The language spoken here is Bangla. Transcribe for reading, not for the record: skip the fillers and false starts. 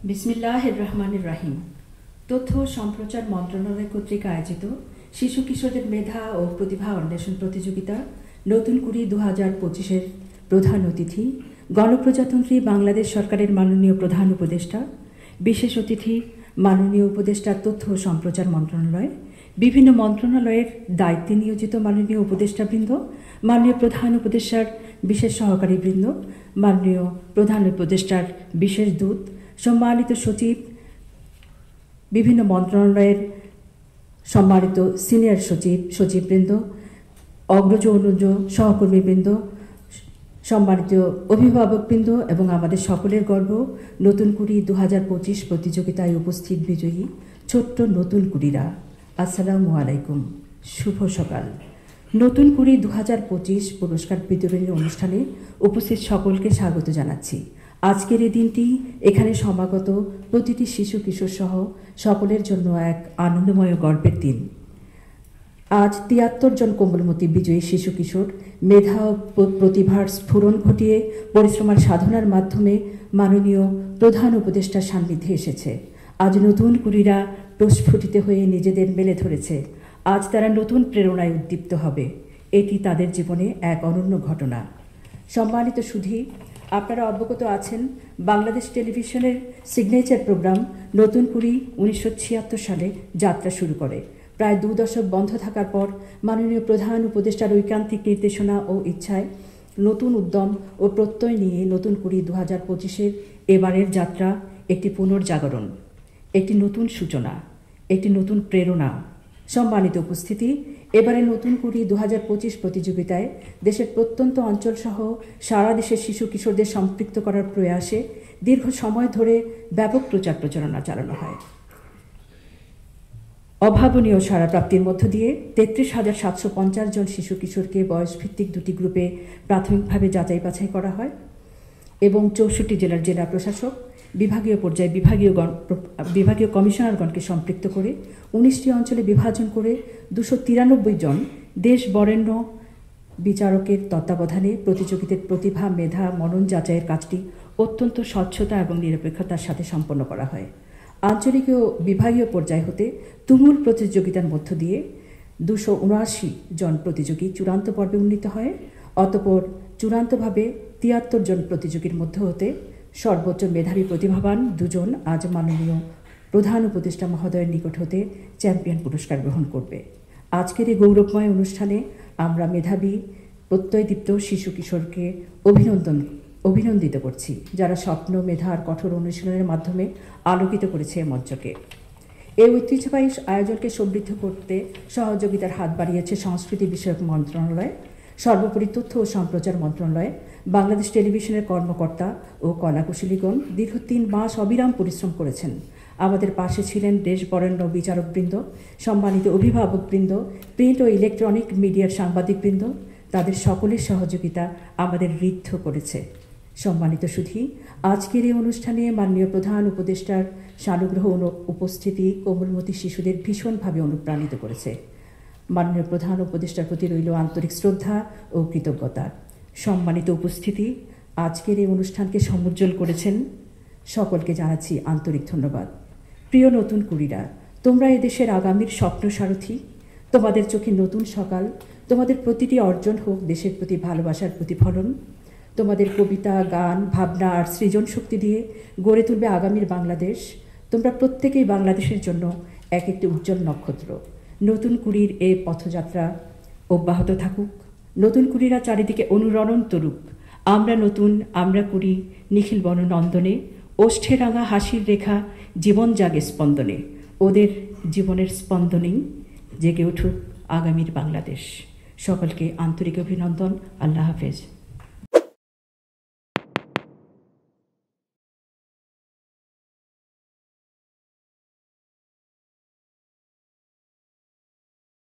বিসমিল্লাহির রহমানির রহিম। তথ্য সম্প্রচার মন্ত্রণালয় কর্তৃক আয়োজিত শিশু কিশোরদের মেধা ও প্রতিভা অন্বেষণ প্রতিযোগিতা নতুন কুড়ি 2025-এর প্রধান অতিথি গণপ্রজাতন্ত্রী বাংলাদেশ সরকারের মাননীয় প্রধান উপদেষ্টা, বিশেষ অতিথি মাননীয় উপদেষ্টা তথ্য ও সম্প্রচার মন্ত্রণালয়, বিভিন্ন মন্ত্রণালয়ের দায়িত্বে নিয়োজিত মাননীয় উপদেষ্টাবৃন্দ, মাননীয় প্রধান উপদেষ্টার বিশেষ সহকারীবৃন্দ, মাননীয় প্রধান উপদেষ্টার বিশেষ দূত, সম্মানিত সচিব, বিভিন্ন মন্ত্রণালয়ের সম্মানিত সিনিয়র সচিববৃন্দ, অগ্রজ অনুজ সহকর্মীবৃন্দ, সম্মানিত অভিভাবকবৃন্দ এবং আমাদের সকলের গর্ব নতুন কুড়ি 2025 প্রতিযোগিতায় উপস্থিত বিজয়ী ছোট্ট নতুন কুড়িরা, আসসালামু আলাইকুম, শুভ সকাল। নতুন কুড়ি 2025 পুরস্কার বিতরণী অনুষ্ঠানে উপস্থিত সকলকে স্বাগত জানাচ্ছি। আজকের এই দিনটি এখানে সমাগত প্রতিটি শিশু কিশোর সহ সকলের জন্য এক আনন্দময় গর্বের দিন। আজ 73 জন কোমলমতি বিজয়ী শিশু কিশোর মেধা ও প্রতিভার স্ফুরণ ঘটিয়ে পরিশ্রম সাধনার মাধ্যমে মাননীয় প্রধান উপদেষ্টার সান্নিধ্যে এসেছে। আজ নতুন কুড়িরা প্রস্ফুটিত হয়ে নিজেদের মেলে ধরেছে। আজ তারা নতুন প্রেরণায় উদ্দীপ্ত হবে। এটি তাদের জীবনে এক অনন্য ঘটনা। সম্মানিত সুধী, আপনারা অবগত আছেন বাংলাদেশ টেলিভিশনের সিগনেচার প্রোগ্রাম নতুন কুড়ি 1976 সালে যাত্রা শুরু করে। প্রায় 2 দশক বন্ধ থাকার পর মাননীয় প্রধান উপদেষ্টার ঐকান্তিক নির্দেশনা ও ইচ্ছায় নতুন উদ্যম ও প্রত্যয় নিয়ে নতুন কুড়ি 2025-এর এবারের যাত্রা একটি পুনর্জাগরণ, একটি নতুন সূচনা, একটি নতুন প্রেরণা। সম্মানিত উপস্থিতি, এবারে নতুন কুড়ি 2025 প্রতিযোগিতায় দেশের প্রত্যন্ত অঞ্চলসহ সারা দেশের শিশু কিশোরদের সম্পৃক্ত করার প্রয়াসে দীর্ঘ সময় ধরে ব্যাপক প্রচারণা চালানো হয়। অভাবনীয় সাড়া প্রাপ্তির মধ্য দিয়ে 33,750 জন শিশু কিশোরকে বয়সভিত্তিক 2টি গ্রুপে প্রাথমিকভাবে যাচাই বাছাই করা হয় এবং 64 জেলার জেলা প্রশাসক, বিভাগীয় পর্যায়ে বিভাগীয় কমিশনারগণকে সম্পৃক্ত করে 19টি অঞ্চলে বিভাজন করে 293 জন দেশ বরেণ্য বিচারকের তত্ত্বাবধানে প্রতিযোগীদের প্রতিভা, মেধা, মনন যাচাইয়ের কাজটি অত্যন্ত স্বচ্ছতা এবং নিরপেক্ষতার সাথে সম্পন্ন করা হয়। আঞ্চলিক ও বিভাগীয় পর্যায় হতে তুমুল প্রতিযোগিতার মধ্য দিয়ে 279 জন প্রতিযোগী চূড়ান্ত পর্বে উন্নীত হয়। অতঃপর চূড়ান্তভাবে 73 জন প্রতিযোগীর মধ্য হতে সর্বোচ্চ মেধাবী প্রতিভাবান 2 জন আজ মাননীয় প্রধান উপদেষ্টা মহোদয়ের নিকট হতে চ্যাম্পিয়ন পুরস্কার গ্রহণ করবে। আজকের এই গৌরবময় অনুষ্ঠানে আমরা মেধাবী প্রত্যয়দীপ্ত শিশু কিশোরকে অভিনন্দিত করছি, যারা স্বপ্ন, মেধা আর কঠোর অনুশীলনের মাধ্যমে আলোকিত করেছে মঞ্চকে। এই ঐতিহ্যবাহী আয়োজনকে সমৃদ্ধ করতে সহযোগিতার হাত বাড়িয়েছে সংস্কৃতি বিষয়ক মন্ত্রণালয়, সর্বোপরি তথ্য ও সম্প্রচার মন্ত্রণালয়, বাংলাদেশ টেলিভিশনের কর্মকর্তা ও কলাকুশলীগণ দীর্ঘ 3 মাস অবিরাম পরিশ্রম করেছেন। আমাদের পাশে ছিলেন দেশ বরেণ্য বিচারকবৃন্দ, সম্মানিত অভিভাবকবৃন্দ, প্রিন্ট ও ইলেকট্রনিক মিডিয়ার সাংবাদিকবৃন্দ। তাদের সকলের সহযোগিতা আমাদের ঋদ্ধ করেছে। সম্মানিত সুধী, আজকের এই অনুষ্ঠানে মাননীয় প্রধান উপদেষ্টার সানুগ্রহ উপস্থিতি কোমলমতি শিশুদের ভীষণভাবে অনুপ্রাণিত করেছে। মাননীয় প্রধান উপদেষ্টার প্রতি রইল আন্তরিক শ্রদ্ধা ও কৃতজ্ঞতা। সম্মানিত উপস্থিতি, আজকের এই অনুষ্ঠানকে সমুজ্জ্বল করেছেন, সকলকে জানাচ্ছি আন্তরিক ধন্যবাদ। প্রিয় নতুন কুড়িরা, তোমরা এদেশের আগামীর স্বপ্ন সারথি। তোমাদের চোখে নতুন সকাল, তোমাদের প্রতিটি অর্জন হোক দেশের প্রতি ভালোবাসার প্রতিফলন। তোমাদের কবিতা, গান, ভাবনা আর সৃজন শক্তি দিয়ে গড়ে তুলবে আগামীর বাংলাদেশ। তোমরা প্রত্যেকেই বাংলাদেশের জন্য একটি উজ্জ্বল নক্ষত্র। নতুন কুড়ির এই পথযাত্রা অব্যাহত থাকুক। নতুন কুড়িরা চারিদিকে অনুরণন তরুক। আমরা নতুন, আমরা কুড়ি, নিখিল বননন্দনে, ওষ্ঠে রাঙা হাসির রেখা জীবন জাগে স্পন্দনে। ওদের জীবনের স্পন্দনেই জেগে উঠুক আগামীর বাংলাদেশ। সকলকে আন্তরিক অভিনন্দন। আল্লাহ হাফেজ।